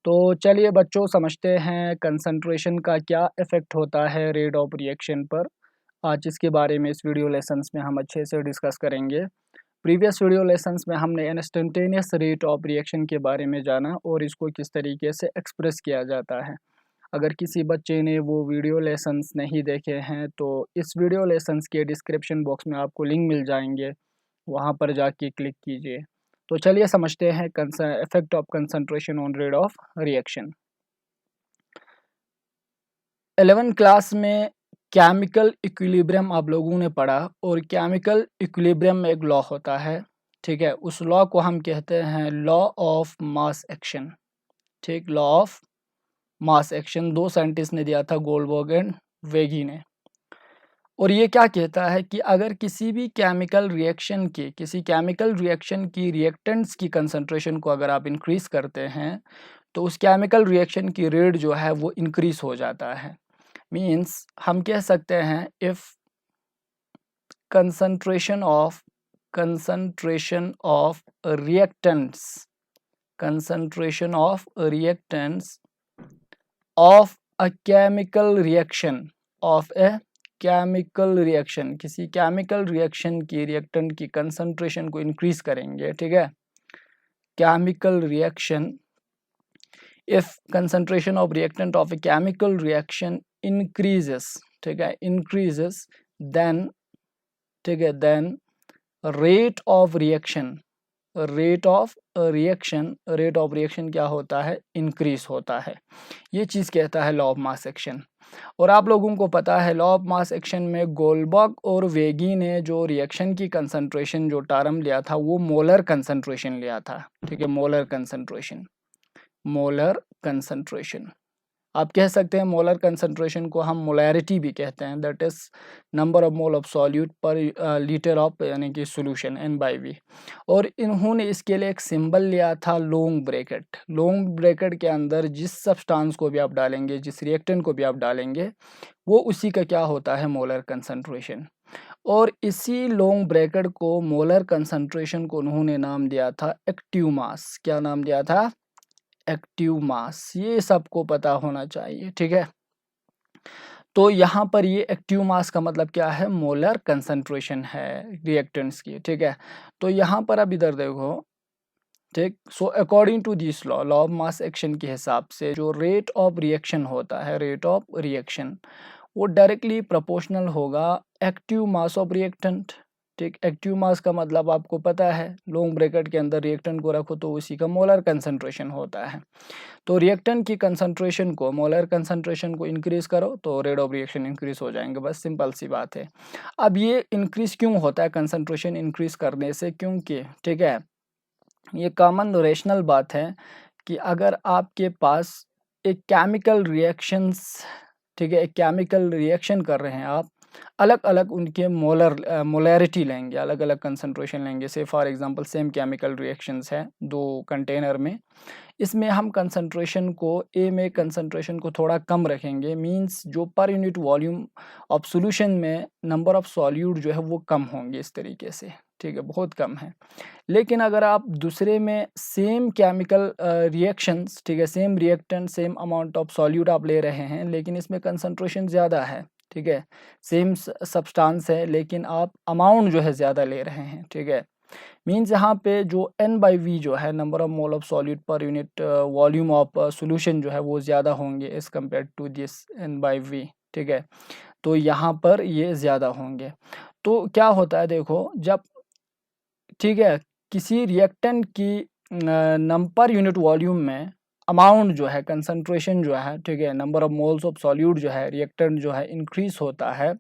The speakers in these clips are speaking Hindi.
तो चलिए बच्चों समझते हैं कंसंट्रेशन का क्या इफ़ेक्ट होता है रेट ऑफ रिएक्शन पर। आज इसके बारे में इस वीडियो लेसन्स में हम अच्छे से डिस्कस करेंगे। प्रीवियस वीडियो लेसन्स में हमने इंस्टेंटेनियस रेट ऑफ रिएक्शन के बारे में जाना और इसको किस तरीके से एक्सप्रेस किया जाता है। अगर किसी बच्चे ने वो वीडियो लेसन्स नहीं देखे हैं तो इस वीडियो लेसन्स के डिस्क्रिप्शन बॉक्स में आपको लिंक मिल जाएंगे, वहाँ पर जाके क्लिक कीजिए। तो चलिए समझते हैं effect of concentration on rate of reaction. 11 class में केमिकल इक्विलिब्रियम आप लोगों ने पढ़ा और केमिकल इक्विलिब्रियम में एक लॉ होता है, ठीक है। उस लॉ को हम कहते हैं लॉ ऑफ मास एक्शन, ठीक। लॉ ऑफ मास एक्शन दो साइंटिस्ट ने दिया था, गोल्डबर्ग एंड वेगी ने। और ये क्या कहता है कि अगर किसी केमिकल रिएक्शन की रिएक्टेंट्स की कंसंट्रेशन को अगर आप इंक्रीज करते हैं तो उस केमिकल रिएक्शन की रेट जो है वो इंक्रीज हो जाता है। मींस हम कह सकते हैं if concentration of reactants of a chemical reaction किसी केमिकल रिएक्शन की रिएक्टेंट की कंसंट्रेशन को इंक्रीज करेंगे, ठीक है। Chemical reaction, if concentration of reactant of a chemical reaction increases, ठीक है, इंक्रीजेस देन, ठीक है, देन रेट ऑफ रिएक्शन क्या होता है, इंक्रीज होता है। ये चीज़ कहता है लॉ ऑफ मास एक्शन। और आप लोगों को पता है लॉ ऑफ मास एक्शन में गोल्डबर्ग और वेगी ने जो रिएक्शन की कंसंट्रेशन जो टर्म लिया था वो मोलर कंसंट्रेशन लिया था, ठीक है। मोलर कंसंट्रेशन आप कह सकते हैं। मोलर कंसंट्रेशन को हम मोलैरिटी भी कहते हैं, that is number of mole of solute पर लीटर ऑफ यानी कि सॉल्यूशन N/V। और इन्होंने इसके लिए एक सिंबल लिया था लॉन्ग ब्रैकेट के अंदर जिस सब्सटेंस को भी आप डालेंगे, जिस रिएक्टेंट को भी आप डालेंगे, वो उसी का क्या होता है, मोलर कंसंट्रेशन। और इसी लॉन्ग ब्रैकेट को मोलर कंसंट्रेशन को उन्होंने नाम दिया था एक्टिव मास। क्या नाम दिया था, एक्टिव मास। ये सबको पता होना चाहिए, ठीक है। तो यहाँ पर ये एक्टिव मास का मतलब क्या है, मोलर कंसंट्रेशन है रिएक्टेंट्स की, ठीक है। तो यहाँ पर अब इधर देखो, ठीक। So according to this law of mass action के हिसाब से जो रेट ऑफ रिएक्शन होता है, रेट ऑफ रिएक्शन वो डायरेक्टली प्रोपोर्शनल होगा एक्टिव मास ऑफ रिएक्टेंट, ठीक। एक्टिव मास का मतलब आपको पता है, लॉन्ग ब्रैकेट के अंदर रिएक्टेंट को रखो तो उसी का मोलर कंसंट्रेशन होता है। तो रिएक्टेंट की कंसंट्रेशन को, मोलर कंसंट्रेशन को इंक्रीज करो तो रेट ऑफ रिएक्शन इंक्रीज हो जाएंगे, बस सिंपल सी बात है। अब ये इंक्रीज क्यों होता है कंसंट्रेशन इंक्रीज करने से, क्योंकि, ठीक है, ये कॉमन रेशनल बात है कि अगर आपके पास एक केमिकल रिएक्शंस, ठीक है, एक केमिकल रिएक्शन कर रहे हैं आप, अलग अलग उनके मोलैरिटी लेंगे, अलग अलग कंसंट्रेशन लेंगे। से for example same chemical reactions है दो कंटेनर में, इसमें हम कंसंट्रेशन को ए में कंसंट्रेशन को थोड़ा कम रखेंगे, मींस जो per unit volume of solution में नंबर ऑफ सॉल्यूट जो है वो कम होंगे इस तरीके से, ठीक है, बहुत कम है। लेकिन अगर आप दूसरे में सेम केमिकल रिएक्शंस, ठीक है, same reactant same amount of solute आप ले रहे हैं लेकिन इसमें कंसंट्रेशन ज़्यादा है, ठीक है, सेम सब्सटेंस है लेकिन आप अमाउंट जो है ज़्यादा ले रहे हैं, ठीक है। मीन्स यहाँ पे जो N/V जो है, number of mole of solute per unit volume of solution जो है वो ज़्यादा होंगे as compare to this N/V, ठीक है। तो यहाँ पर ये ज़्यादा होंगे। तो क्या होता है देखो, जब, ठीक है, किसी रिएक्टेंट की पर यूनिट वॉल्यूम में अमाउंट जो है, कंसंट्रेशन जो है, ठीक है, number of moles of solute जो है, रिएक्टेंट जो है इंक्रीज होता है,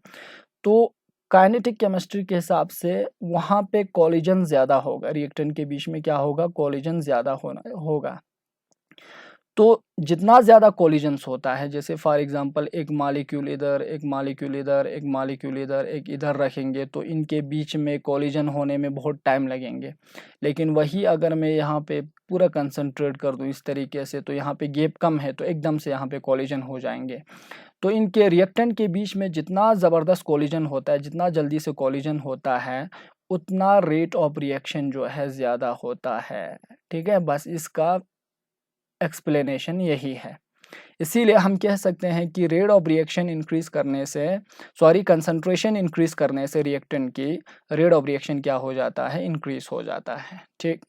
तो काइनेटिक केमिस्ट्री के हिसाब से वहाँ पे कोलिजन ज़्यादा होगा, रिएक्टेंट के बीच में क्या होगा, कोलिजन ज़्यादा होगा। तो जितना ज़्यादा कोलिजन्स होता है, जैसे फॉर एग्जांपल एक मॉलिक्यूल इधर, एक मॉलिक्यूल इधर, एक मॉलिक्यूल इधर, एक इधर रखेंगे तो इनके बीच में कोलिजन होने में बहुत टाइम लगेंगे। लेकिन वही अगर मैं यहाँ पे पूरा कंसंट्रेट कर दूँ इस तरीके से तो यहाँ पे गैप कम है तो एकदम से यहाँ पे कोलिजन हो जाएंगे। तो इनके रिएक्टेंट के बीच में जितना ज़बरदस्त कोलिजन होता है, जितना जल्दी से कोलिजन होता है, उतना रेट ऑफ रिएक्शन जो है ज़्यादा होता है, ठीक है। बस इसका एक्सप्लेनेशन यही है। इसीलिए हम कह सकते हैं कि रेट ऑफ रिएक्शन इंक्रीज करने से, कंसंट्रेशन इंक्रीज करने से रिएक्टेंट की रेट ऑफ रिएक्शन क्या हो जाता है, इंक्रीज हो जाता है। ठीक,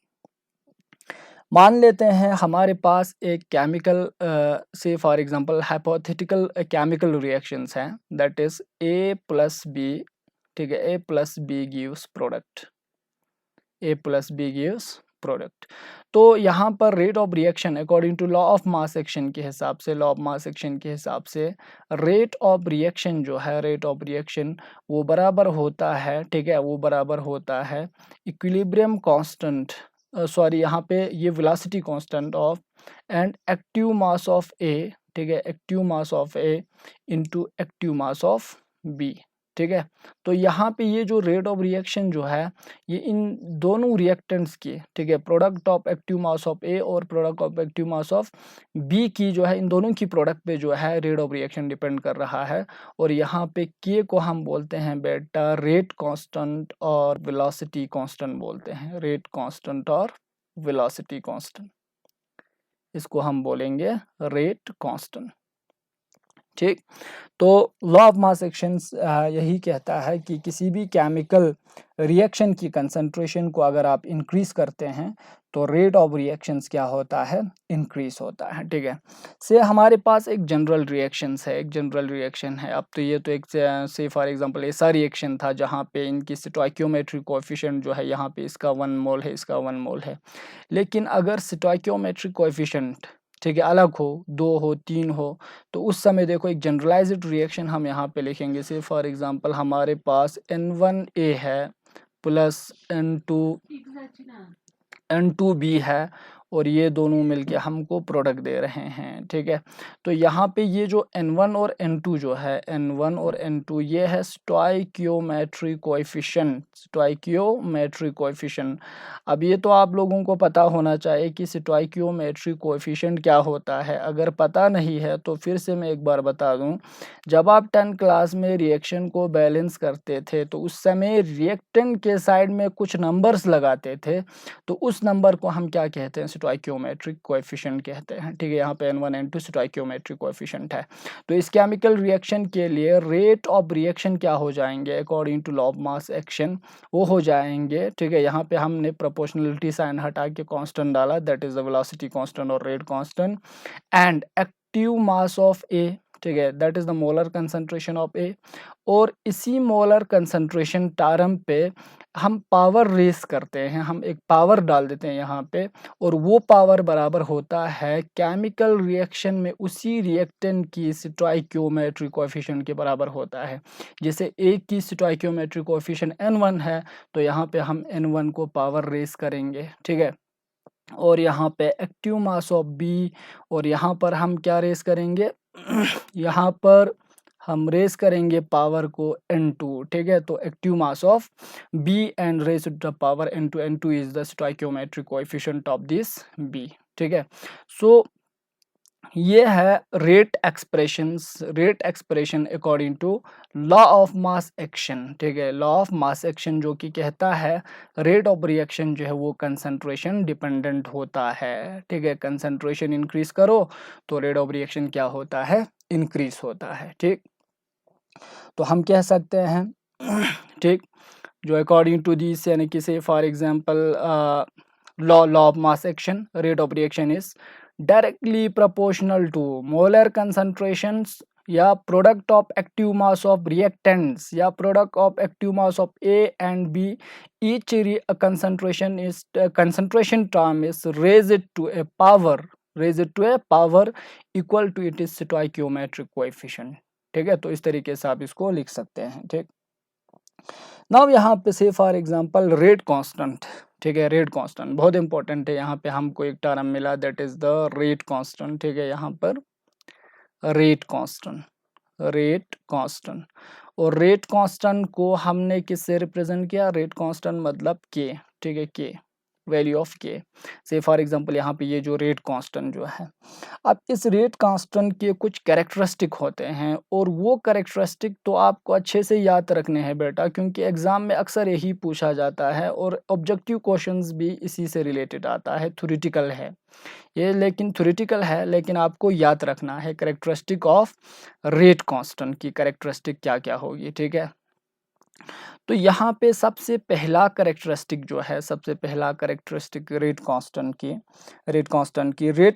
मान लेते हैं हमारे पास एक केमिकल से for example hypothetical chemical reactions हैं, that is a plus b. ठीक है, a plus b gives product, a plus b gives product. तो यहाँ पर rate of reaction according to law of mass action के हिसाब से, लॉ ऑफ मास एक्शन के हिसाब से रेट ऑफ रिएक्शन जो है, रेट ऑफ रिएक्शन वो बराबर होता है, ठीक है, वो बराबर होता है इक्विलिब्रियम कांस्टेंट, यहाँ पे ये velocity constant of and active mass of ए, ठीक है, active mass of a into active mass of B. ठीक है, तो यहाँ पे ये जो रेट ऑफ रिएक्शन जो है ये इन दोनों रिएक्टेंट्स की, ठीक है, product of active mass of a और product of active mass of b की जो है, इन दोनों की प्रोडक्ट पे जो है रेट ऑफ रिएक्शन डिपेंड कर रहा है। और यहाँ पे के को हम बोलते हैं बेटा रेट कांस्टेंट और वेलोसिटी कांस्टेंट बोलते हैं, रेट कांस्टेंट और वेलोसिटी कांस्टेंट, इसको हम बोलेंगे रेट कांस्टेंट। ठीक, तो लॉ ऑफ मास एक्शंस यही कहता है कि किसी भी केमिकल रिएक्शन की कंसंट्रेशन को अगर आप इंक्रीज करते हैं तो रेट ऑफ रिएक्शंस क्या होता है, इंक्रीज होता है। ठीक है, से हमारे पास एक जनरल रिएक्शंस है, एक जनरल रिएक्शन है। अब तो ये तो एक से फॉर एग्जांपल ऐसा रिएक्शन था जहाँ पे इनकी स्टोइकियोमेट्रिक कोएफिशिएंट जो है, यहाँ पे इसका 1 मोल है, इसका 1 मोल है। लेकिन अगर स्टोइकियोमेट्रिक कोएफिशिएंट, ठीक है, अलग हो, 2 हो, 3 हो, तो उस समय देखो एक जनरलाइज्ड रिएक्शन हम यहाँ पे लिखेंगे। से फॉर एग्जांपल हमारे पास N1A है प्लस N2B है और ये दोनों मिलके हमको प्रोडक्ट दे रहे हैं। ठीक है, तो यहाँ पे ये जो N1 और N2 जो है, N1 और N2 ये है स्टोइकियोमेट्रिक कोएफिशिएंट, स्टोइकियोमेट्रिक कोएफिशिएंट। अब ये तो आप लोगों को पता होना चाहिए कि स्टोइकियोमेट्रिक कोएफिशिएंट क्या होता है। अगर पता नहीं है तो फिर से मैं एक बार बता दूं, जब आप 10 क्लास में रिएक्शन को बैलेंस करते थे तो उस समय रिएक्टेंट के साइड में कुछ नंबर्स लगाते थे, तो उस नंबर को हम क्या कहते हैं, स्टोइकियोमेट्रिक कोएफिशिएंट कहते हैं। ठीक है, यहाँ पे N1 N2 स्टोइकियोमेट्रिक कोएफिशिएंट है। तो इस केमिकल रिएक्शन के लिए रेट ऑफ रिएक्शन क्या हो जाएंगे according to law of mass action, वो हो जाएंगे, ठीक है, यहाँ पे हमने प्रोपोर्शनलिटी साइन हटा के कांस्टेंट डाला, that is the velocity constant और rate constant, and active mass of ए, ठीक है, that is the molar concentration of a. और इसी मोलर कंसंट्रेशन टर्म पे हम पावर रेस करते हैं, हम एक पावर डाल देते हैं यहाँ पे, और वो पावर बराबर होता है केमिकल रिएक्शन में उसी रिएक्टेंट की स्टोइकियोमेट्रिक कोएफिशिएंट के बराबर होता है। जैसे ए की स्टोइकियोमेट्रिक कोएफिशिएंट N1 है, तो यहाँ पे हम N1 को पावर रेस करेंगे। ठीक है, और यहाँ पे एक्टिव मास ऑफ बी, और यहाँ पर हम क्या रेस करेंगे यहाँ पर हम रेस करेंगे पावर को N2। ठीक है, तो active mass of B and raise to the power N2, N2 is the stoichiometric coefficient of this B। ठीक है, सो ये है rate expression according to law of mass action. ठीक है, लॉ ऑफ मास एक्शन जो कि कहता है रेट ऑफ रिएक्शन जो है वो कंसंट्रेशन डिपेंडेंट होता है। ठीक है, कंसंट्रेशन इंक्रीज करो तो रेट ऑफ रिएक्शन क्या होता है, इंक्रीज होता है। ठीक, तो हम कह सकते हैं ठीक, जो अकॉर्डिंग टू दिस, यानी कि say for example law of mass action, rate of reaction is directly proportional to molar concentrations या product of active mass of reactants या product of active mass of A and b, each concentration term is raised to a power equal to its stoichiometric coefficient। ठीक है, तो इस तरीके से आप इसको लिख सकते हैं। ठीक, नाउ यहाँ पे से फॉर एग्जांपल रेट कांस्टेंट, ठीक है, रेट कांस्टेंट बहुत इंपॉर्टेंट है। यहाँ पे हमको एक टर्म मिला, that is the rate constant. ठीक है, यहाँ पर रेट कांस्टेंट, और रेट कांस्टेंट को हमने किससे रिप्रेजेंट किया, रेट कांस्टेंट मतलब के। ठीक है, के वैल्यू ऑफ के। से फॉर एग्जांपल यहाँ पे ये जो रेट कांस्टेंट जो है, अब इस रेट कांस्टेंट के कुछ कैरेक्टरिस्टिक होते हैं और वो कैरेक्टरिस्टिक तो आपको अच्छे से याद रखने हैं बेटा, क्योंकि एग्ज़ाम में अक्सर यही पूछा जाता है और ऑब्जेक्टिव क्वेश्चंस भी इसी से रिलेटेड आता है। थ्योरेटिकल है ये, लेकिन थ्योरेटिकल है लेकिन आपको याद रखना है कैरेक्टरिस्टिक ऑफ रेट कांस्टेंट की कैरेक्टरिस्टिक क्या क्या होगी, ठीक है। तो यहाँ पे सबसे पहला कैरेक्टरिस्टिक जो है, सबसे पहला कैरेक्टरिस्टिक रेट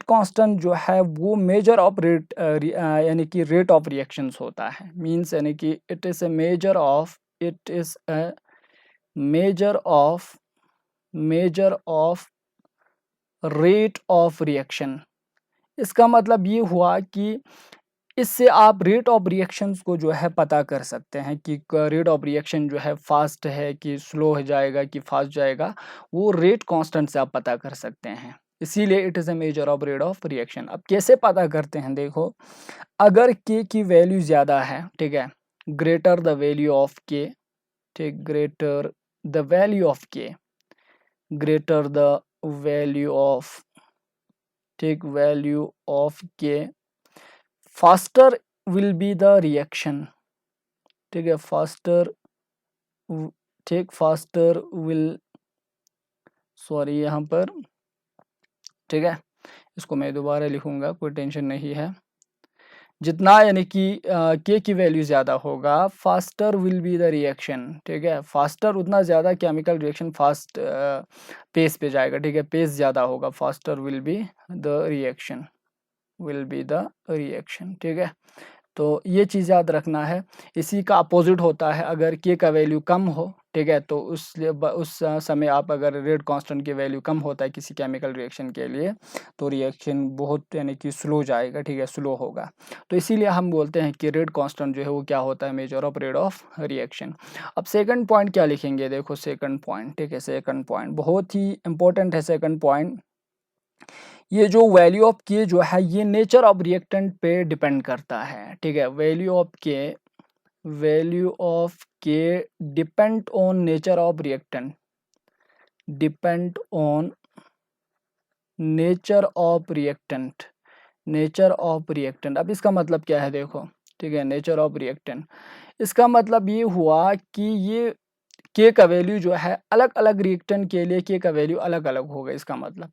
कांस्टेंट जो है वो मेजर ऑफ रेट यानी कि रेट ऑफ रिएक्शंस होता है। मींस यानी कि it is a measure of rate of reaction. इसका मतलब ये हुआ कि इससे आप रेट ऑफ रिएक्शंस को जो है पता कर सकते हैं कि रेट ऑफ रिएक्शन जो है फास्ट है कि स्लो हो जाएगा कि फास्ट जाएगा, वो रेट कांस्टेंट से आप पता कर सकते हैं। इसीलिए it is a measure of rate of reaction. अब कैसे पता करते हैं, देखो, अगर के की वैल्यू ज़्यादा है, ठीक है, ग्रेटर द वैल्यू ऑफ के, ठीक, ग्रेटर द वैल्यू ऑफ के, ग्रेटर द वैल्यू ऑफ, ठीक, वैल्यू ऑफ के, faster will be the reaction, ठीक है, फास्टर, ठीक, फास्टर विल, सॉरी यहाँ पर, ठीक है, इसको मैं दोबारा लिखूंगा, कोई टेंशन नहीं है। जितना यानी कि के की वैल्यू ज़्यादा होगा, faster will be the reaction, ठीक है, फास्टर उतना ज़्यादा केमिकल रिएक्शन फास्ट पेस पे जाएगा, ठीक है, पेस ज़्यादा होगा, faster will be the reaction, ठीक है। तो ये चीज़ याद रखना है। इसी का अपोजिट होता है, अगर के का वैल्यू कम हो, ठीक है, तो उस समय आप अगर रेट कांस्टेंट की वैल्यू कम होता है किसी केमिकल रिएक्शन के लिए, तो रिएक्शन बहुत यानी कि स्लो जाएगा, ठीक है, स्लो होगा। तो इसीलिए हम बोलते हैं कि रेट कांस्टेंट जो है वो क्या होता है, measure of rate of reaction. अब सेकंड पॉइंट क्या लिखेंगे, देखो सेकंड पॉइंट, ठीक है, सेकंड पॉइंट बहुत ही इंपॉर्टेंट है। सेकंड पॉइंट, ये जो वैल्यू ऑफ के जो है ये नेचर ऑफ रिएक्टेंट पे डिपेंड करता है, ठीक है, वैल्यू ऑफ के depend on nature of reactant, depend on nature of reactant. अब इसका मतलब क्या है, देखो, ठीक है, नेचर ऑफ रिएक्टेंट, इसका मतलब ये हुआ कि ये के का वैल्यू जो है अलग अलग रिएक्टेंट के लिए के का वैल्यू अलग अलग होगा। इसका मतलब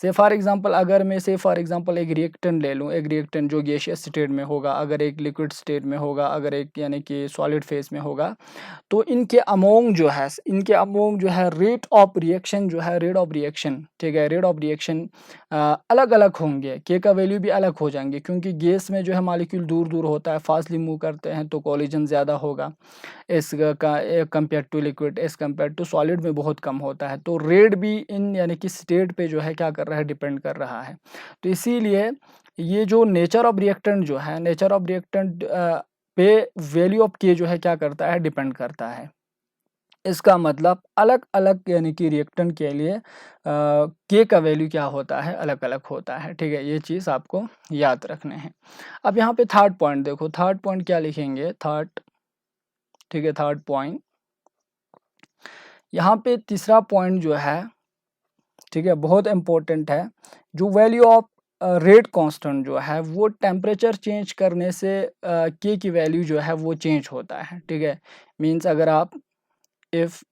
से फॉर एग्जांपल, अगर मैं एक रिएक्टेंट ले लूँ, एक रिएक्टेंट जो गैसियस स्टेट में होगा, अगर एक लिक्विड स्टेट में होगा, अगर एक यानी कि सॉलिड फेज में होगा, तो इनके अमोंग जो है रेट ऑफ रिएक्शन जो है, ठीक है, रेट ऑफ रिएक्शन अलग अलग होंगे, के का वैल्यू भी अलग हो जाएंगे, क्योंकि गैस में जो है मॉलिक्यूल दूर दूर होता है, फास्टली मूव करते हैं, तो कोलिजन ज़्यादा होगा एस का कंपेयर टू लिक्विड, एस कंपेयर टू सॉलिड में बहुत कम होता है। तो रेट भी इन यानी कि स्टेट पे जो है क्या कर रहा है, डिपेंड कर रहा है। तो इसीलिए ये जो नेचर ऑफ रिएक्टेंट पे वैल्यू ऑफ के जो है क्या करता है, डिपेंड करता है। इसका मतलब अलग अलग यानी कि रिएक्टेंट के लिए के का वैल्यू क्या होता है, अलग अलग होता है, ठीक है, ये चीज़ आपको याद रखने हैं। अब यहाँ पे थर्ड पॉइंट देखो, थर्ड पॉइंट क्या लिखेंगे, ठीक है, थर्ड पॉइंट, यहाँ पे तीसरा पॉइंट जो है, ठीक है, बहुत इंपॉर्टेंट है। जो वैल्यू ऑफ रेट कांस्टेंट जो है वो टेम्परेचर चेंज करने से के की वैल्यू जो है वो चेंज होता है, ठीक है। मींस अगर आप if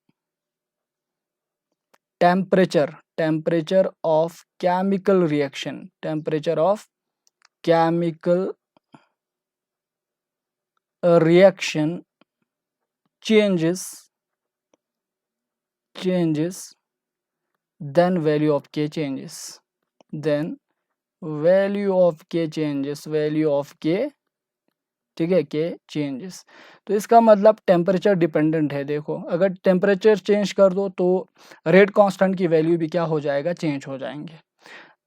temperature of chemical reaction changes, then value of k changes, ठीक है, के चेंजेस। तो इसका मतलब टेम्परेचर डिपेंडेंट है। देखो, अगर टेम्परेचर चेंज कर दो तो रेट कांस्टेंट की वैल्यू भी क्या हो जाएगा, चेंज हो जाएंगे।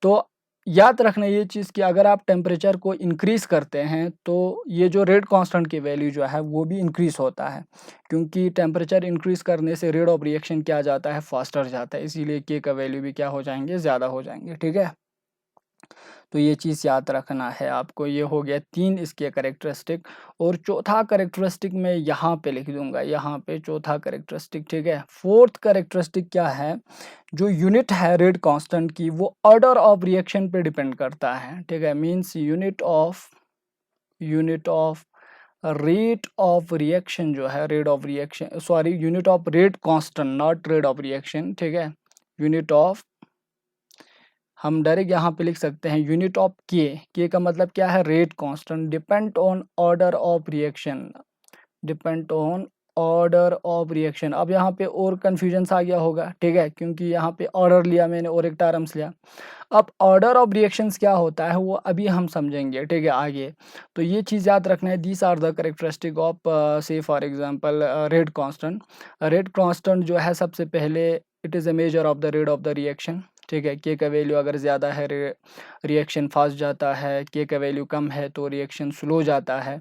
तो याद रखना ये चीज़ कि अगर आप टेम्परेचर को इंक्रीज़ करते हैं तो ये जो रेट कांस्टेंट की वैल्यू जो है वो भी इंक्रीज़ होता है, क्योंकि टेम्परेचर इंक्रीज़ करने से रेट ऑफ रिएक्शन क्या जाता है, फास्टर जाता है, इसीलिए के का वैल्यू भी क्या हो जाएंगे, ज़्यादा हो जाएंगे, ठीक है। तो ये चीज़ याद रखना है आपको। ये हो गया 3 इसके कैरेक्टरिस्टिक। और चौथा कैरेक्टरिस्टिक मैं यहाँ पे लिख दूंगा, यहाँ पे चौथा कैरेक्टरिस्टिक, ठीक है। फोर्थ कैरेक्टरिस्टिक क्या है, जो यूनिट है रेट कांस्टेंट की वो ऑर्डर ऑफ रिएक्शन पे डिपेंड करता है, ठीक है। Means unit of rate of reaction जो है, rate of reaction, sorry, unit of rate constant, not rate of reaction, ठीक है। यूनिट ऑफ, हम डायरेक्ट यहाँ पे लिख सकते हैं यूनिट ऑफ के का मतलब क्या है, rate constant, depend on order of reaction, depend on order of reaction. अब यहाँ पे और कन्फ्यूजन आ गया होगा, ठीक है, क्योंकि यहाँ पे ऑर्डर लिया मैंने और एक टर्म्स लिया। अब ऑर्डर ऑफ रिएक्शंस क्या होता है वो अभी हम समझेंगे, ठीक है, आगे। तो ये चीज़ याद रखना है, these are the characteristic of say for example rate constant. Rate constant जो है सबसे पहले it is a measure of the rate of the reaction, ठीक है। के का वैल्यू अगर ज़्यादा है रिएक्शन फास्ट जाता है, के का वैल्यू कम है तो रिएक्शन स्लो जाता है।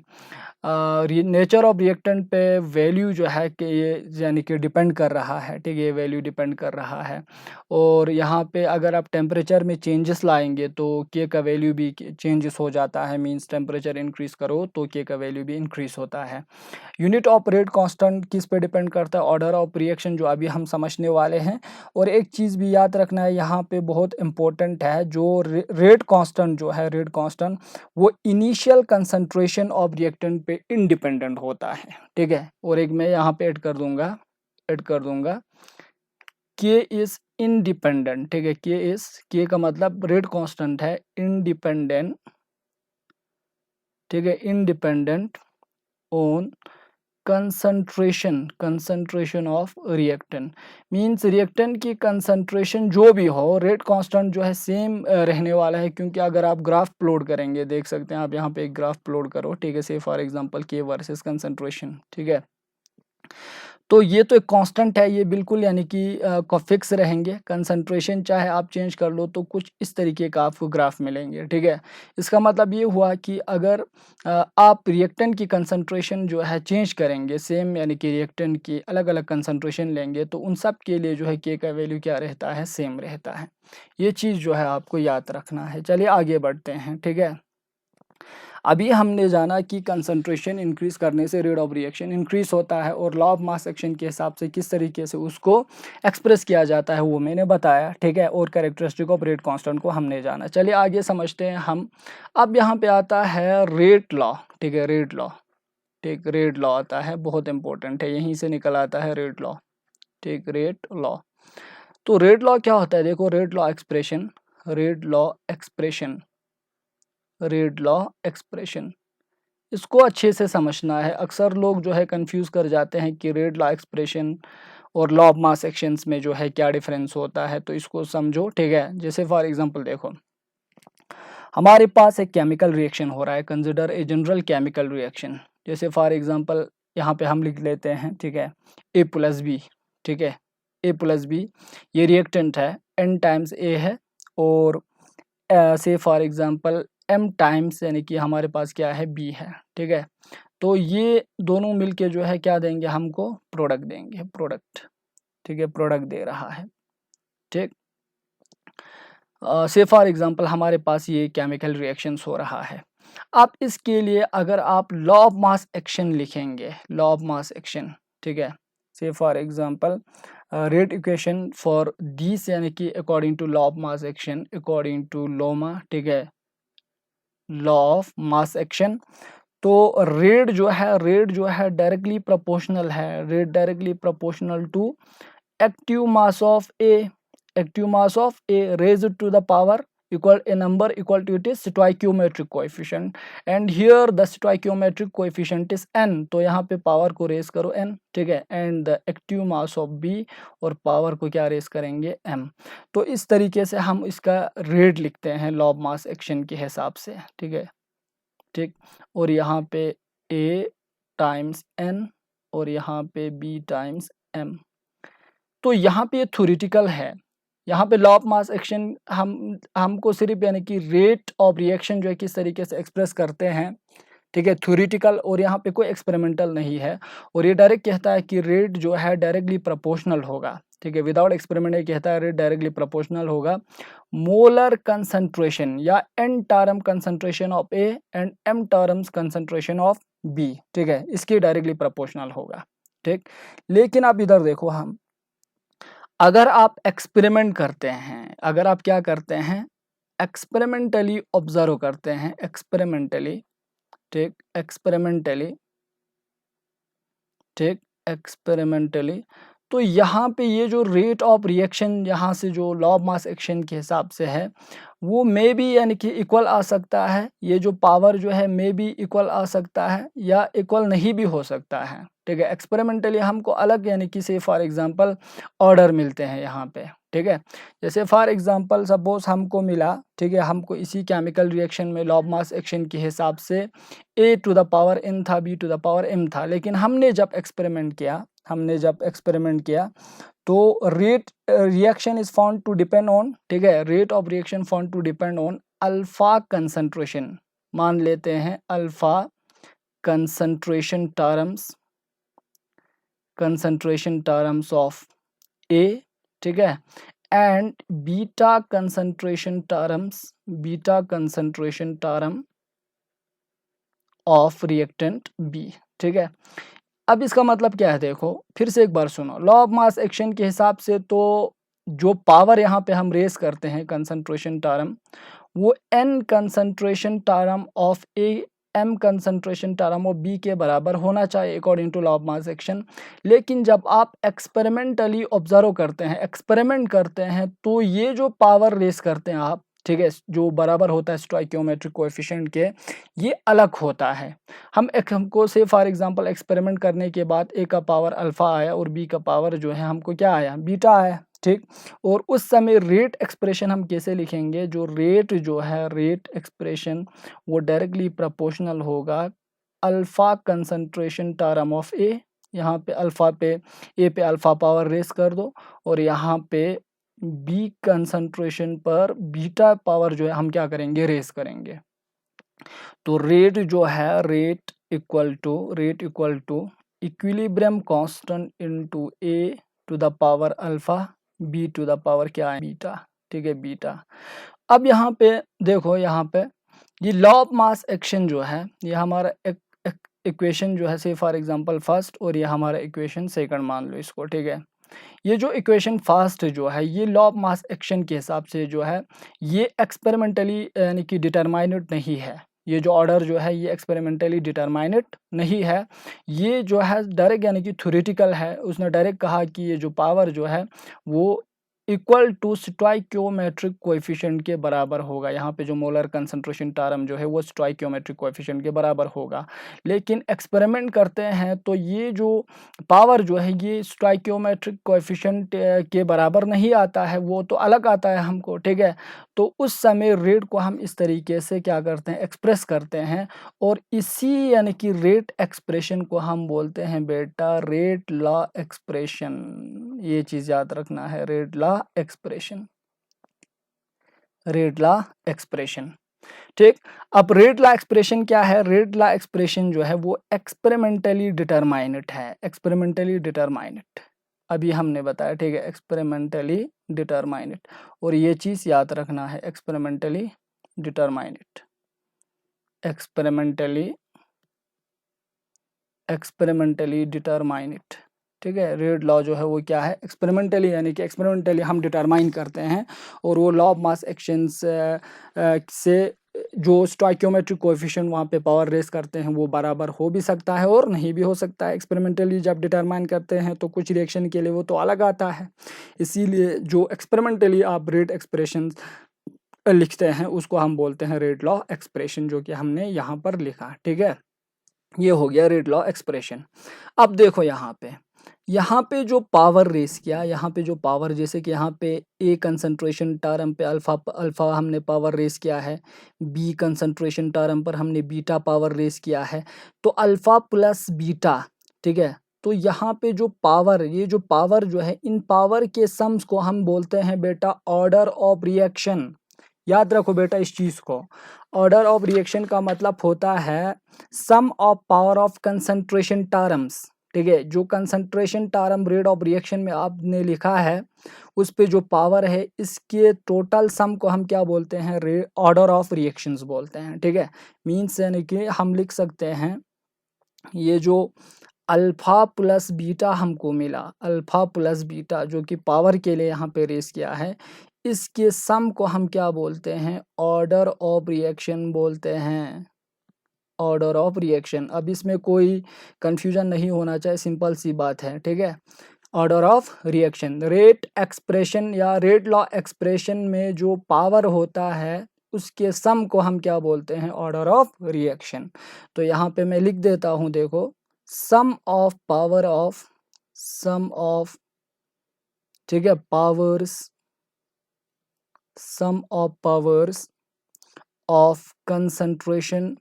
नेचर ऑफ रिएक्टेंट पे वैल्यू जो है कि ये यानी कि डिपेंड कर रहा है, ठीक है, ये वैल्यू डिपेंड कर रहा है। और यहाँ पे अगर आप टेम्परेचर में चेंजेस लाएंगे तो के का वैल्यू भी चेंजेस हो जाता है, मींस टेम्परेचर इंक्रीज़ करो तो के का वैल्यू भी इंक्रीज़ होता है। यूनिट ऑफ रेट कांस्टेंट किस पे डिपेंड करता है, ऑर्डर ऑफ रिएक्शन, जो अभी हम समझने वाले हैं। और एक चीज़ भी याद रखना है यहाँ पे बहुत इंपॉर्टेंट है, जो रेट कांस्टेंट जो है, रेट कांस्टेंट वो इनिशियल कंसंट्रेशन ऑफ रिएक्टेंट पे इंडिपेंडेंट होता है, ठीक है। और एक मैं यहाँ पे ऐड कर दूंगा के इज इंडिपेंडेंट, ठीक है। के का मतलब रेट कांस्टेंट है, इंडिपेंडेंट, ठीक है, independent on concentration of reactant. Means reactant की कंसंट्रेशन जो भी हो, रेट कांस्टेंट जो है सेम रहने वाला है। क्योंकि अगर आप ग्राफ प्लॉट करेंगे, देख सकते हैं आप यहाँ पे एक ग्राफ प्लॉट करो, ठीक है, से फॉर एग्जांपल के वर्सेस कंसंट्रेशन, ठीक है। तो ये तो एक कांस्टेंट है, ये बिल्कुल यानी कि फिक्स रहेंगे। कंसंट्रेशन चाहे आप चेंज कर लो तो कुछ इस तरीके का आपको ग्राफ मिलेंगे, ठीक है। इसका मतलब ये हुआ कि अगर आप रिएक्टेंट की कंसंट्रेशन जो है चेंज करेंगे, सेम यानी कि रिएक्टेंट की अलग अलग कंसंट्रेशन लेंगे तो उन सब के लिए जो है के का वैल्यू क्या रहता है, सेम रहता है। ये चीज़ जो है आपको याद रखना है। चलिए आगे बढ़ते हैं, ठीक है। अभी हमने जाना कि कंसंट्रेशन इंक्रीज करने से रेट ऑफ रिएक्शन इंक्रीज होता है, और लॉ ऑफ मास एक्शन के हिसाब से किस तरीके से उसको एक्सप्रेस किया जाता है वो मैंने बताया, ठीक है। और कैरेक्टरिस्टिक ऑफ रेट कांस्टेंट को हमने जाना। चलिए आगे समझते हैं हम। अब यहाँ पे आता है रेट लॉ, ठीक है, रेट लॉ, ठीक, रेट लॉ आता है, बहुत इंपॉर्टेंट है, यहीं से निकल आता है रेट लॉ, ठीक, रेट लॉ। तो रेट लॉ क्या होता है, देखो, rate law expression, rate law expression, इसको अच्छे से समझना है। अक्सर लोग जो है कंफ्यूज कर जाते हैं कि रेट लॉ एक्सप्रेशन और लॉ ऑफ मास एक्शंस में जो है क्या डिफरेंस होता है, तो इसको समझो, ठीक है। जैसे फॉर एग्जांपल देखो, हमारे पास एक केमिकल रिएक्शन हो रहा है, consider a general chemical reaction. जैसे फॉर एग्जांपल यहाँ पे हम लिख लेते हैं, ठीक है, ए प्लस बी, ठीक है, ए प्लस बी, ये रिएक्टेंट है, एन टाइम्स ए है, और से फॉर एग्जांपल m टाइम्स यानी कि हमारे पास क्या है, b है, ठीक है। तो ये दोनों मिलके जो है क्या देंगे, हमको प्रोडक्ट देंगे, प्रोडक्ट, ठीक है, प्रोडक्ट दे रहा है, ठीक। से फॉर एग्जांपल हमारे पास ये केमिकल रिएक्शंस हो रहा है। अब इसके लिए अगर आप लॉ ऑफ मास एक्शन लिखेंगे, लॉ ऑफ मास एक्शन, ठीक है, say for example rate equation for this यानी कि according to law of mass action, according to लोमा, ठीक है, लॉ ऑफ मास एक्शन। तो रेट जो है डायरेक्टली प्रोपोर्शनल है, rate directly proportional to active mass of a, active mass of a raised to the power equal a number equal to it is stoichiometric coefficient, and here the stoichiometric coefficient is n, तो यहाँ पे पावर को रेज करो n, ठीक है, and the active mass of b, और पावर को क्या रेज करेंगे, m। तो इस तरीके से हम इसका रेट लिखते हैं लॉ ऑफ मास एक्शन के हिसाब से, ठीक है, ठीक। और यहाँ पे a टाइम्स n और यहाँ पे b टाइम्स m। तो यहाँ पे थ्योरेटिकल है, यहाँ पे लॉ ऑफ मास एक्शन हमको सिर्फ यानी कि रेट ऑफ रिएक्शन जो है किस तरीके से एक्सप्रेस करते हैं, ठीक है, थ्योरेटिकल, और यहाँ पे कोई एक्सपेरिमेंटल नहीं है। और ये डायरेक्ट कहता है कि रेट जो है डायरेक्टली प्रोपोर्शनल होगा, ठीक है, विदाउट एक्सपेरिमेंट ये कहता है रेट डायरेक्टली प्रोपोर्शनल होगा मोलर कंसंट्रेशन या n term concentration of A and m terms concentration of B, ठीक है, इसकी डायरेक्टली प्रोपोर्शनल होगा, ठीक। लेकिन आप इधर देखो, हम अगर आप एक्सपेरिमेंट करते हैं, अगर आप क्या करते हैं, एक्सपेरिमेंटली ऑब्जर्व करते हैं, एक्सपेरिमेंटली, ठीक, एक्सपेरिमेंटली, ठीक, एक्सपेरिमेंटली, तो यहाँ पे ये जो रेट ऑफ रिएक्शन यहाँ से जो लॉ ऑफ मास एक्शन के हिसाब से है वो मे बी यानी कि इक्वल आ सकता है, ये जो पावर जो है मे बी इक्वल आ सकता है या इक्वल नहीं भी हो सकता है, ठीक है। एक्सपेरिमेंटली हमको अलग यानी कि से फॉर एग्जांपल ऑर्डर मिलते हैं यहाँ पे, ठीक है। जैसे फॉर एग्जांपल सपोज हमको मिला, ठीक है, हमको इसी केमिकल रिएक्शन में लॉ ऑफ मास एक्शन के हिसाब से a to the power n था, b to the power m था, लेकिन हमने जब एक्सपेरिमेंट किया तो rate reaction is found to depend on, ठीक है, rate of reaction found to depend on alpha concentration, मान लेते हैं अल्फा कंसंट्रेशन टर्म्स ऑफ ए, ठीक है, and beta concentration term of reactant B, ठीक है। अब इसका मतलब क्या है, देखो फिर से एक बार सुनो, लॉ ऑफ मास एक्शन के हिसाब से तो जो पावर यहाँ पे हम रेस करते हैं कंसंट्रेशन टर्म, वो n concentration term of A m concentration term of b के बराबर होना चाहिए according to law of mass action. लेकिन जब आप एक्सपेरिमेंटली ऑब्जर्व करते हैं, एक्सपेरिमेंट करते हैं, तो ये जो पावर रेस करते हैं आप, ठीक है, जो बराबर होता है स्टोइकियोमेट्रिक कोएफिशिएंट के, ये अलग होता है। हमको से फॉर एग्जांपल एक्सपेरिमेंट करने के बाद ए का पावर अल्फा आया और बी का पावर जो है हमको क्या आया, बीटा आया, ठीक। और उस समय रेट एक्सप्रेशन हम कैसे लिखेंगे, जो रेट जो है, रेट एक्सप्रेशन वो डायरेक्टली प्रोपोर्शनल होगा अल्फा कंसंट्रेशन टर्म ऑफ ए, यहाँ पे अल्फा पे ए पे अल्फा पावर रेस कर दो, और यहाँ पे बी कंसंट्रेशन पर बीटा पावर जो है हम क्या करेंगे, रेस करेंगे। तो रेट जो है, rate equal to equilibrium constant into A to the power alpha, B to the power क्या है, बीटा, ठीक है, बीटा। अब यहाँ पे देखो, यहाँ पे ये लॉ ऑफ मास एक्शन जो है, ये हमारा इक्वेशन जो है, से फॉर एग्जांपल फर्स्ट, और ये हमारा इक्वेशन सेकंड मान लो इसको, ठीक है। ये जो इक्वेशन फर्स्ट जो है, ये लॉ ऑफ मास एक्शन के हिसाब से जो है, ये एक्सपेरिमेंटली यानी कि डिटरमाइनेड नहीं है, ये जो ऑर्डर जो है ये एक्सपेरिमेंटली डिटरमाइनेड नहीं है, ये जो है डायरेक्ट यानी कि थ्योरेटिकल है। उसने डायरेक्ट कहा कि ये जो पावर जो है वो इक्वल टू स्टोइकियोमेट्रिक कोएफिशिएंट के बराबर होगा। यहाँ पे जो मोलर कंसंट्रेशन टर्म जो है वो स्टोइकियोमेट्रिक कोएफिशिएंट के बराबर होगा। लेकिन एक्सपेरिमेंट करते हैं तो ये जो पावर जो है ये स्टोइकियोमेट्रिक कोएफिशिएंट के बराबर नहीं आता है, वो तो अलग आता है हमको, ठीक है। तो उस समय रेट को हम इस तरीके से क्या करते हैं, एक्सप्रेस करते हैं, और इसी यानी कि रेट एक्सप्रेशन को हम बोलते हैं बेटा रेट लॉ एक्सप्रेशन। ये चीज़ याद रखना है, रेट लॉ एक्सप्रेशन, ठीक। अब रेट लॉ एक्सप्रेशन क्या है, रेट लॉ एक्सप्रेशन जो है वो एक्सपेरिमेंटली डिटरमाइनेट है, एक्सपेरिमेंटली डिटरमाइनेट, अभी हमने बताया, ठीक है, एक्सपेरिमेंटली डिटरमाइनेट, और ये चीज़ याद रखना है, एक्सपेरिमेंटली डिटरमाइनेट, एक्सपेरिमेंटली डिटरमाइनेट, ठीक है। रेट लॉ जो है वो क्या है, एक्सपेरिमेंटली यानी कि एक्सपेरिमेंटली हम डिटरमाइन करते हैं, और वो लॉ ऑफ मास एक्शंस से जो स्टोइकियोमेट्रिक कोएफिशिएंट वहाँ पे पावर रेस करते हैं वो बराबर हो भी सकता है और नहीं भी हो सकता है। एक्सपेरिमेंटली जब डिटरमाइन करते हैं तो कुछ रिएक्शन के लिए वो तो अलग आता है, इसीलिए जो एक्सपेरिमेंटली आप रेट एक्सप्रेशन लिखते हैं उसको हम बोलते हैं रेट लॉ एक्सप्रेशन, जो कि हमने यहाँ पर लिखा, ठीक है। ये हो गया रेट लॉ एक्सप्रेशन। अब देखो यहाँ पे जो पावर रेस किया, यहाँ पे जो पावर, जैसे कि यहाँ पे ए कंसंट्रेशन टर्म पे अल्फा हमने पावर रेस किया है, बी कंसंट्रेशन टर्म पर हमने बीटा पावर रेस किया है, तो अल्फा प्लस बीटा, ठीक है। तो यहाँ पे जो पावर, ये जो पावर जो है, इन पावर के सम्स को हम बोलते हैं बेटा ऑर्डर ऑफ रिएक्शन। याद रखो बेटा इस चीज़ को, ऑर्डर ऑफ रिएक्शन का मतलब होता है sum of power of concentration terms, ठीक है, जो concentration term rate of reaction में आपने लिखा है उस पे जो पावर है इसके टोटल सम को हम क्या बोलते हैं, ऑर्डर ऑफ रिएक्शंस बोलते हैं। ठीक है, मीन्स यानी कि हम लिख सकते हैं ये जो अल्फा प्लस बीटा हमको मिला, अल्फा प्लस बीटा जो कि पावर के लिए यहाँ पे रेस किया है, इसके सम को हम क्या बोलते हैं, ऑर्डर ऑफ रिएक्शन बोलते हैं, ऑर्डर ऑफ रिएक्शन। अब इसमें कोई कंफ्यूजन नहीं होना चाहिए, सिंपल सी बात है। ठीक है, order of reaction, rate expression या रेट लॉ एक्सप्रेशन में जो पावर होता है उसके सम को हम क्या बोलते हैं, ऑर्डर ऑफ रिएक्शन। तो यहाँ पे मैं लिख देता हूँ, देखो sum of power of, sum of, ठीक है, powers, sum of powers of concentration,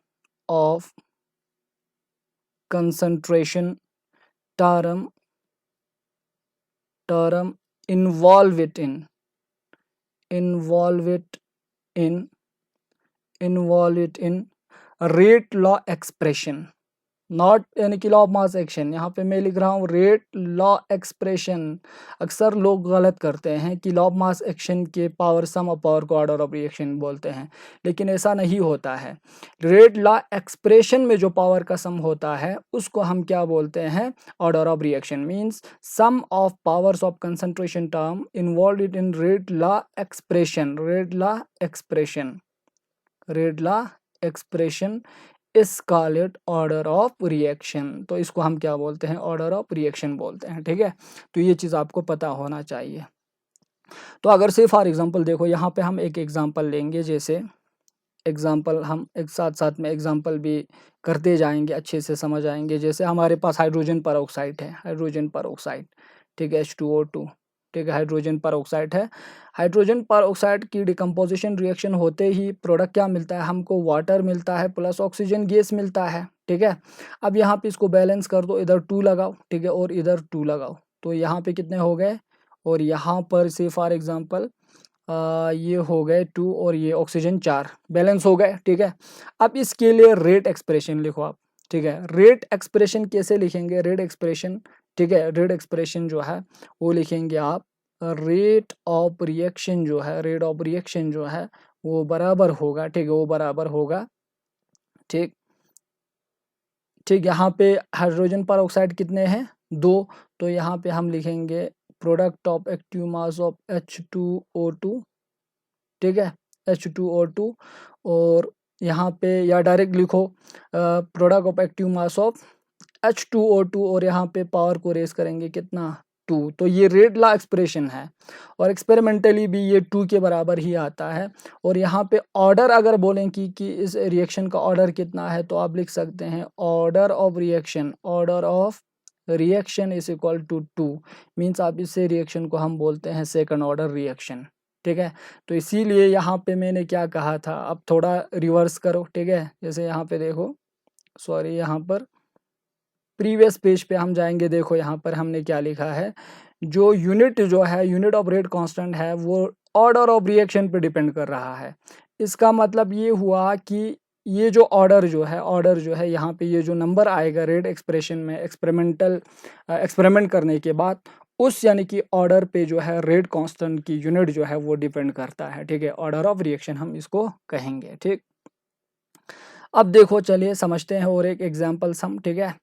of concentration term involve it in rate law expression, not यानी कि लॉ ऑफ मास एक्शन। यहाँ पे मैं लिख रहा हूँ रेट लॉ एक्सप्रेशन। अक्सर लोग गलत करते हैं कि लॉ ऑफ मास एक्शन के पावर सम ऑफ पावर को ऑर्डर ऑफ रिएक्शन बोलते हैं, लेकिन ऐसा नहीं होता है। रेट लॉ एक्सप्रेशन में जो पावर का सम होता है उसको हम क्या बोलते हैं, order of reaction. Means sum of powers of concentration term involve in rate law expression, rate law expression, rate law expression is call it order of reaction. तो इसको हम क्या बोलते हैं, ऑर्डर ऑफ रिएक्शन बोलते हैं। ठीक है, तो ये चीज़ आपको पता होना चाहिए। तो अगर से फॉर एग्जांपल देखो यहाँ पे हम एक एग्जांपल लेंगे, जैसे एग्जांपल हम एक साथ साथ में एग्जांपल भी करते जाएंगे, अच्छे से समझ आएंगे। जैसे हमारे पास हाइड्रोजन परऑक्साइड है, हाइड्रोजन परऑक्साइड, ठीक है, H2O2, ठीक है, हाइड्रोजन परऑक्साइड है। हाइड्रोजन परऑक्साइड की डिकम्पोजिशन रिएक्शन होते ही प्रोडक्ट क्या मिलता है हमको, वाटर मिलता है प्लस ऑक्सीजन गैस मिलता है। ठीक है, अब यहाँ पे इसको बैलेंस कर दो, इधर 2 लगाओ, ठीक है, और इधर 2 लगाओ, तो यहाँ पे कितने हो गए, और यहाँ पर से फॉर एग्जांपल ये हो गए 2 और ये ऑक्सीजन 4, बैलेंस हो गए। ठीक है, अब इसके लिए रेट एक्सप्रेशन लिखो आप। ठीक है, रेट एक्सप्रेशन कैसे लिखेंगे, रेट एक्सप्रेशन, ठीक है, रेट एक्सप्रेशन जो है वो लिखेंगे आप, रेट ऑफ रिएक्शन जो है, रेट ऑफ रिएक्शन जो है वो बराबर होगा, ठीक है, वो बराबर होगा, ठीक ठीक। यहाँ पे हाइड्रोजन पर ऑक्साइड कितने हैं, 2, तो यहाँ पे हम लिखेंगे product of active mass of H2O2, ठीक है, H2O2, और यहाँ पे या डायरेक्ट लिखो product of active mass of H2O2, और यहाँ पे पावर को रेस करेंगे कितना, 2। तो ये रेट लॉ एक्सप्रेशन है, और एक्सपेरिमेंटली भी ये 2 के बराबर ही आता है। और यहाँ पे ऑर्डर अगर बोलें कि इस रिएक्शन का ऑर्डर कितना है, तो आप लिख सकते हैं order of reaction, order of reaction is equal to 2। Means आप इससे रिएक्शन को हम बोलते हैं सेकंड ऑर्डर रिएक्शन। ठीक है, तो इसीलिए यहाँ पे मैंने क्या कहा था, अब थोड़ा रिवर्स करो। ठीक है, जैसे यहाँ पे देखो, सॉरी, यहाँ पर प्रीवियस पेज पे हम जाएंगे, देखो यहाँ पर हमने क्या लिखा है, जो यूनिट जो है, यूनिट ऑफ रेट कांस्टेंट है, वो ऑर्डर ऑफ रिएक्शन पे डिपेंड कर रहा है। इसका मतलब ये हुआ कि ये जो ऑर्डर जो है, ऑर्डर जो है यहाँ पे ये जो नंबर आएगा रेट एक्सप्रेशन में एक्सपेरिमेंट करने के बाद, उस यानी कि ऑर्डर पे जो है रेट कांस्टेंट की यूनिट जो है वो डिपेंड करता है। ठीक है, ऑर्डर ऑफ रिएक्शन हम इसको कहेंगे। ठीक, अब देखो चलिए समझते हैं और एक एग्जाम्पल सम। ठीक है,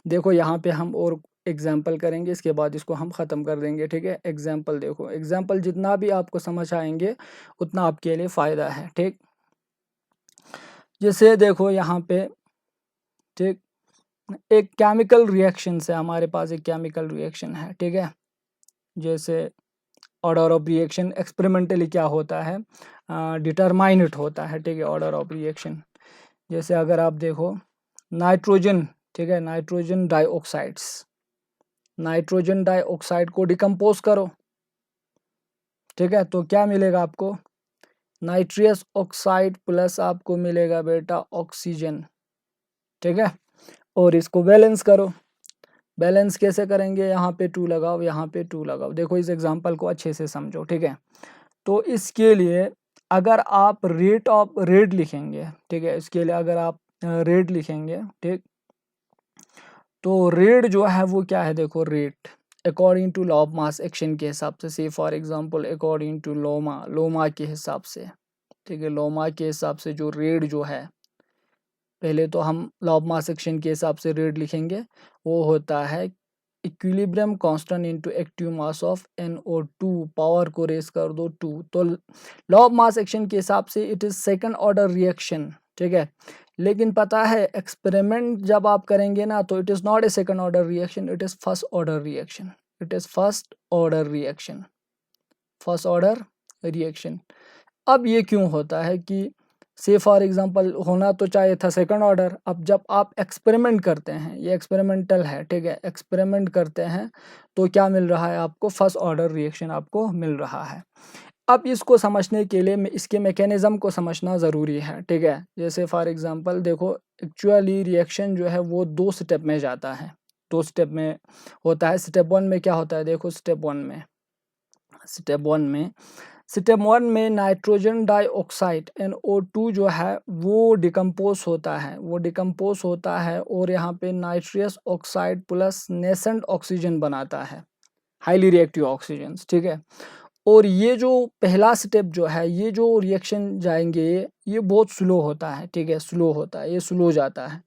देखो यहाँ पे हम और एग्जाम्पल करेंगे, इसके बाद इसको हम ख़त्म कर देंगे। ठीक है, एग्जाम्पल देखो, एग्जाम्पल जितना भी आपको समझ आएंगे उतना आपके लिए फ़ायदा है। ठीक, जैसे देखो यहाँ पे, ठीक, एक केमिकल रिएक्शन से हमारे पास एक केमिकल रिएक्शन है। ठीक है, जैसे ऑर्डर ऑफ रिएक्शन एक्सपेरिमेंटली क्या होता है, डिटरमाइनेट होता है। ठीक है, ऑर्डर ऑफ रिएक्शन, जैसे अगर आप देखो नाइट्रोजन, ठीक है, नाइट्रोजन डाइऑक्साइड्स, नाइट्रोजन डाइऑक्साइड को डिकम्पोज करो। ठीक है, तो क्या मिलेगा आपको, नाइट्रियस ऑक्साइड प्लस आपको मिलेगा बेटा ऑक्सीजन। ठीक है, और इसको बैलेंस करो। बैलेंस कैसे करेंगे, यहाँ पे 2 लगाओ, यहाँ पे 2 लगाओ। देखो इस एग्जांपल को अच्छे से समझो। ठीक है, तो इसके लिए अगर आप रेट ऑफ रेट लिखेंगे, ठीक है, इसके लिए अगर आप रेट लिखेंगे, ठीक। तो रेट जो है वो क्या है, देखो rate according to law of mass action के हिसाब से, see for example according to लोमा के हिसाब से, ठीक है। लोमा के हिसाब से जो रेट जो है, पहले तो हम लॉ ऑफ मास एक्शन के हिसाब से रेट लिखेंगे, वो होता है equilibrium constant into active mass of NO2, power को रेस कर दो 2। तो लॉ ऑफ मास एक्शन के हिसाब से it is second order reaction, ठीक है। लेकिन पता है एक्सपेरिमेंट जब आप करेंगे ना, तो it is not a second order reaction, it is first order reaction, it is first order reaction, first order reaction. अब ये क्यों होता है कि से फॉर एग्जांपल होना तो चाहिए था सेकंड ऑर्डर, अब जब आप एक्सपेरिमेंट करते हैं, ये एक्सपेरिमेंटल है, ठीक है, एक्सपेरिमेंट करते हैं तो क्या मिल रहा है आपको, फर्स्ट ऑर्डर रिएक्शन आपको मिल रहा है। अब इसको समझने के लिए इसके मैकेनिज्म को समझना ज़रूरी है, ठीक है। जैसे फॉर एग्जांपल देखो, एक्चुअली रिएक्शन जो है वो 2 स्टेप में जाता है, 2 स्टेप में होता है। स्टेप 1 में क्या होता है, देखो स्टेप 1 में नाइट्रोजन डाइऑक्साइड NO2 जो है वो डिकम्पोज होता है और यहाँ पे नाइट्रियस ऑक्साइड प्लस नेसेंट ऑक्सीजन बनाता है, हाईली रिएक्टिव ऑक्सीजन, ठीक है। और ये जो पहला स्टेप जो है, ये जो रिएक्शन जाएंगे ये बहुत स्लो होता है, ठीक है, स्लो होता है, ये स्लो जाता है।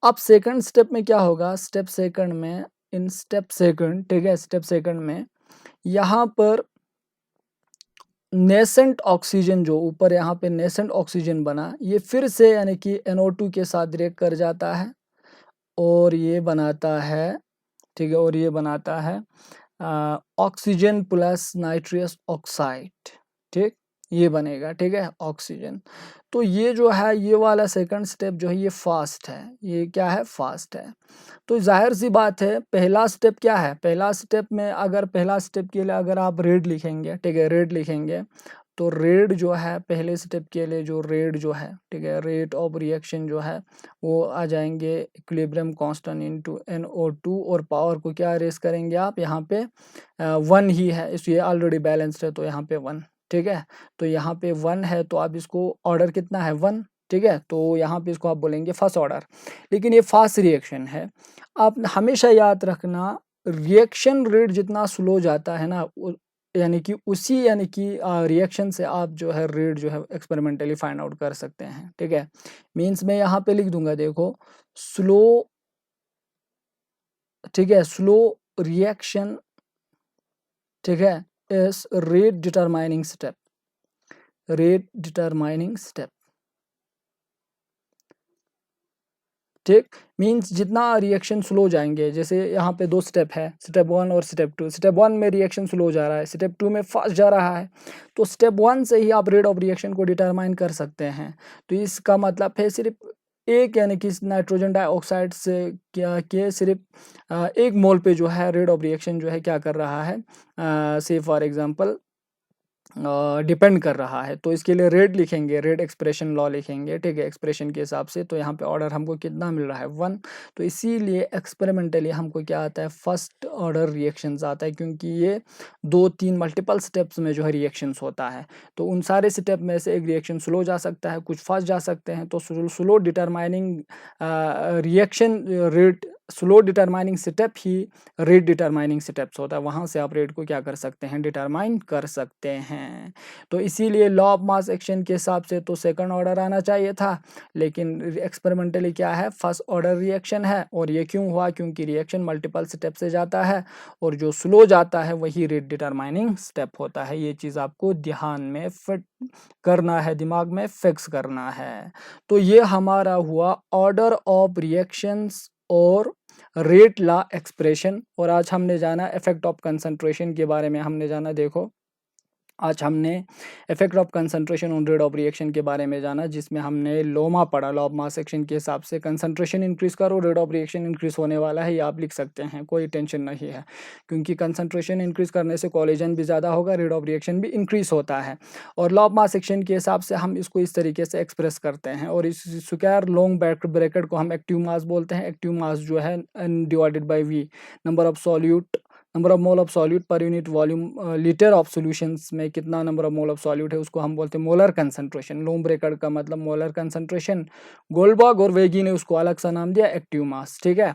अब सेकंड स्टेप में क्या होगा, स्टेप सेकंड में, ठीक है, स्टेप सेकंड में यहाँ पर नेसेंट ऑक्सीजन जो ऊपर यहाँ पे नेसेंट ऑक्सीजन बना, ये फिर से यानी कि NO2 के साथ रिएक्ट कर जाता है और ये बनाता है, ठीक है, और ये बनाता है ऑक्सीजन प्लस नाइट्रियस ऑक्साइड, ठीक, ये बनेगा, ठीक है, ऑक्सीजन। तो ये जो है, ये वाला सेकंड स्टेप जो है ये फास्ट है, ये क्या है, फास्ट है। तो जाहिर सी बात है पहला स्टेप क्या है, पहला स्टेप में अगर पहला स्टेप के लिए अगर आप रेट लिखेंगे, ठीक है, रेट लिखेंगे, तो रेट जो है पहले स्टेप के लिए जो रेट जो है, ठीक है, रेट ऑफ रिएक्शन जो है वो आ जाएंगे इक्विलिब्रियम कांस्टेंट इनटू NO2 और पावर को क्या रेस करेंगे आप, यहाँ पे 1 ही है, इसलिए ऑलरेडी बैलेंस्ड है तो यहाँ पे 1, ठीक है। तो यहाँ पे 1 है तो आप इसको ऑर्डर कितना है, 1, ठीक है। तो यहाँ पे इसको आप बोलेंगे फर्स्ट ऑर्डर। लेकिन ये फास्ट रिएक्शन है, आप हमेशा याद रखना रिएक्शन रेट जितना स्लो जाता है ना, यानी कि रिएक्शन से आप जो है रेट जो है एक्सपेरिमेंटली फाइंड आउट कर सकते हैं, ठीक है। मींस मैं यहाँ पे लिख दूंगा, देखो स्लो, ठीक है, स्लो रिएक्शन, ठीक है, इज रेट डिटरमाइनिंग स्टेप, ठीक। मींस जितना रिएक्शन स्लो जाएंगे, जैसे यहाँ पे 2 स्टेप है, स्टेप 1 और स्टेप 2, स्टेप 1 में रिएक्शन स्लो जा रहा है, स्टेप 2 में फास्ट जा रहा है, तो स्टेप 1 से ही आप रेट ऑफ रिएक्शन को डिटरमाइन कर सकते हैं। तो इसका मतलब है सिर्फ एक, यानी कि नाइट्रोजन डाइऑक्साइड से क्या के सिर्फ 1 मोल पे जो है रेट ऑफ रिएक्शन जो है क्या कर रहा है, से फॉर एग्जांपल डिपेंड कर रहा है। तो इसके लिए रेट लिखेंगे, रेट एक्सप्रेशन लॉ लिखेंगे, ठीक है, एक्सप्रेशन के हिसाब से। तो यहाँ पे ऑर्डर हमको कितना मिल रहा है, 1। तो इसीलिए एक्सपेरिमेंटली हमको क्या आता है, फर्स्ट ऑर्डर रिएक्शंस आता है, क्योंकि ये 2-3 मल्टीपल स्टेप्स में जो है रिएक्शंस होता है। तो उन सारे स्टेप में से एक रिएक्शन स्लो जा सकता है, कुछ फास्ट जा सकते हैं। तो slow determining reaction rate, slow determining step ही रेट डिटरमाइनिंग स्टेप्स होता है, वहाँ से आप रेट को क्या कर सकते हैं, डिटरमाइन कर सकते हैं। तो इसीलिए लॉ ऑफ मास एक्शन के हिसाब से तो सेकंड ऑर्डर आना चाहिए था, लेकिन एक्सपेरिमेंटली क्या है, फर्स्ट ऑर्डर रिएक्शन है। और ये क्यों हुआ, क्योंकि रिएक्शन मल्टीपल स्टेप से जाता है और जो स्लो जाता है वही रेट डिटरमाइनिंग स्टेप होता है। ये चीज़ आपको ध्यान में फिट करना है, दिमाग में फिक्स करना है। तो ये हमारा हुआ ऑर्डर ऑफ रिएक्शंस और रेट लॉ एक्सप्रेशन। और आज हमने जाना इफेक्ट ऑफ कंसंट्रेशन के बारे में, हमने जाना, देखो आज हमने effect of concentration on rate of reaction के बारे में जाना, जिसमें हमने लोमा पढ़ा, लॉ ऑफ मास एक्शन के हिसाब से कंसंट्रेशन इंक्रीज करो रेट ऑफ रिएक्शन इंक्रीज होने वाला है, ये आप लिख सकते हैं, कोई टेंशन नहीं है। क्योंकि कंसंट्रेशन इंक्रीज करने से कोलिजन भी ज़्यादा होगा, रेट ऑफ रिएक्शन भी इंक्रीज होता है। और लॉ ऑफ मास एक्शन के हिसाब से हम इसको इस तरीके से एक्सप्रेस करते हैं। और इस स्क्वायर लॉन्ग ब्रैकेट को हम एक्टिव मास बोलते हैं। एक्टिव मास जो है N/V, number of solute number of mole of solute per unit volume litre of solutions में कितना number of mole of solute है उसको हम बोलते हैं मोलर कंसंट्रेशन। लूम्ब्रेकर्ड का मतलब मोलर कंसंट्रेशन। गोल्डबर्ग और वेगी ने उसको अलग सा नाम दिया एक्टिव मास। ठीक है,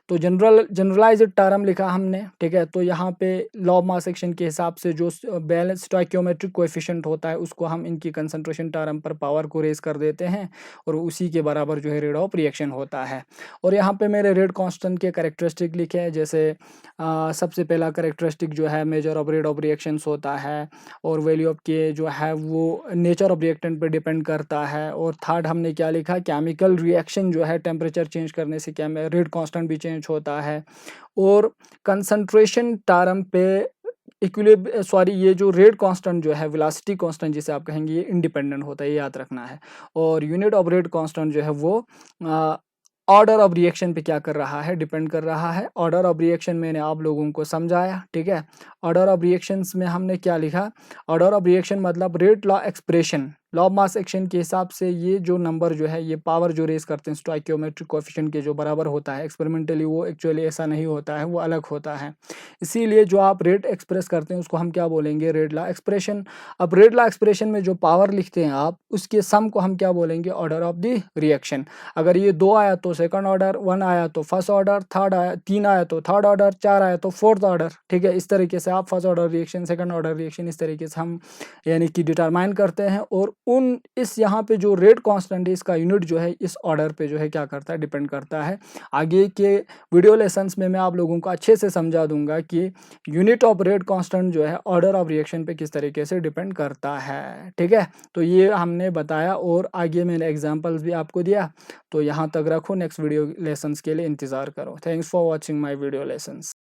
तो जनरलाइज्ड टर्म लिखा हमने। ठीक है, तो यहाँ पे लॉ ऑफ मास एक्शन के हिसाब से जो बैलेंस स्टोइकियोमेट्रिक कोएफिशिएंट होता है उसको हम इनकी कंसंट्रेशन टर्म पर पावर को रेज कर देते हैं और उसी के बराबर जो है रेट ऑफ रिएक्शन होता है। और यहाँ पे मेरे रेट कांस्टेंट के कैरेक्टरिस्टिक लिखे हैं, जैसे सबसे पहला कैरेक्टरिस्टिक जो है measure of rate of reactions होता है, और वैल्यू ऑफ के जो है वो नेचर ऑफ रिएक्टेंट पे डिपेंड करता है। और थर्ड हमने क्या लिखा, केमिकल रिएक्शन जो है टेम्परेचर चेंज करने से क्या रेट कांस्टेंट भी चेंज होता है। और कंसंट्रेशन टर्म पे ये जो रेट कांस्टेंट जो है वेलोसिटी कांस्टेंट जिसे आप कहेंगे ये इंडिपेंडेंट होता है, ये याद रखना है। और यूनिट ऑफ रेट कांस्टेंट जो है वो ऑर्डर ऑफ रिएक्शन पे क्या कर रहा है, डिपेंड कर रहा है। ऑर्डर ऑफ रिएक्शन मैंने आप लोगों को समझाया। ठीक है, ऑर्डर ऑफ रिएक्शंस में हमने क्या लिखा, ऑर्डर ऑफ रिएक्शन मतलब rate law expression, law of mass action के हिसाब से ये जो नंबर जो है ये पावर जो रेस करते हैं स्टोइकियोमेट्रिक कोएफिशिएंट के जो बराबर होता है, एक्सपेरिमेंटली वो एक्चुअली ऐसा नहीं होता है, वो अलग होता है। इसीलिए जो आप रेट एक्सप्रेस करते हैं उसको हम क्या बोलेंगे, रेट लॉ एक्सप्रेशन। अब रेट लॉ एक्सप्रेशन में जो पावर लिखते हैं आप उसके सम को हम क्या बोलेंगे, ऑर्डर ऑफ द रिएक्शन। अगर ये 2 आया तो सेकंड ऑर्डर, 1 आया तो फर्स्ट ऑर्डर, 3 आया तो थर्ड ऑर्डर, 4 आया तो फोर्थ ऑर्डर। ठीक है, इस तरीके से आप first order reaction, second order reaction इस तरीके से हम यानी कि डिटरमाइन करते हैं। और उन इस यहाँ पे जो रेट कांस्टेंट है इसका यूनिट जो है इस ऑर्डर पे जो है क्या करता है, डिपेंड करता है। आगे के वीडियो लेसन्स में मैं आप लोगों को अच्छे से समझा दूंगा कि यूनिट ऑफ रेट कांस्टेंट जो है ऑर्डर ऑफ रिएक्शन पे किस तरीके से डिपेंड करता है। ठीक है, तो ये हमने बताया और आगे मैंने एग्जांपल्स भी आपको दिया। तो यहाँ तक रखो, नेक्स्ट वीडियो लेसन्स के लिए इंतज़ार करो। Thanks for watching my video lessons.